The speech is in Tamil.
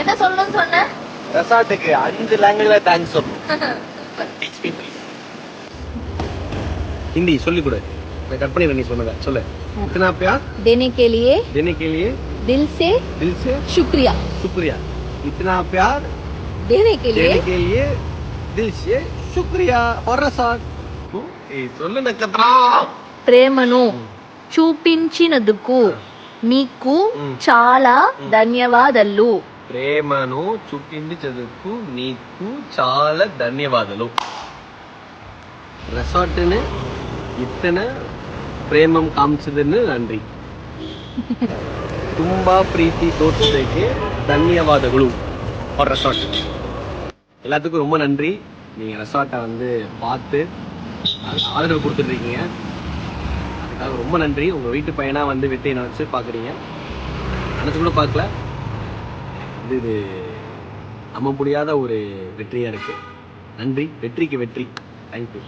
என்ன சொல்லணும்னு சொன்ன? ரெசார்ட்டுக்கு 5 லாங்குவேஜ்ல தேங்க்ஸ் சொல்லணும். हिंदी சொல்லி கொடு. मैं कट பண்ணி நீ சொன்னத சொல்லு. इतना प्यार देने के लिए दिल से शुक्रिया. शुक्रिया. इतना प्यार देने के लिए दिल से शुक्रिया और रेसार्ट. ए சொல்லு நக்கத்ரா. ప్రేమను చూపించినందుకు మీకు చాలా ధన్యవాదాలు. ప్రేమను చూపించినందుకు నీకు చాలా ధన్యవాదాలు. ரெசார்ட்னு இத்தனை பிரேமம் காமிச்சதுன்னு நன்றி. ತುಂಬಾ ಪ್ರೀತಿ ತೋರಿಸಿದ್ದಕ್ಕೆ ಧನ್ಯವಾದಗಳು. ஒரு ரெசார்ட் எல்லாத்துக்கும் ரொம்ப நன்றி. நீங்கள் ரெசார்ட்டை வந்து பார்த்து ஆதரவு கொடுத்துட்ருக்கீங்க, அதுக்காக ரொம்ப நன்றி. உங்கள் வீட்டு பையனாக வந்து வெற்றி நினச்சி பார்க்குறீங்க, நினச்சி கூட பார்க்கல. இது நம்ப முடியாத ஒரு வெற்றியாக இருக்குது. நன்றி, வெற்றிக்கு வெற்றி. தேங்க்யூ.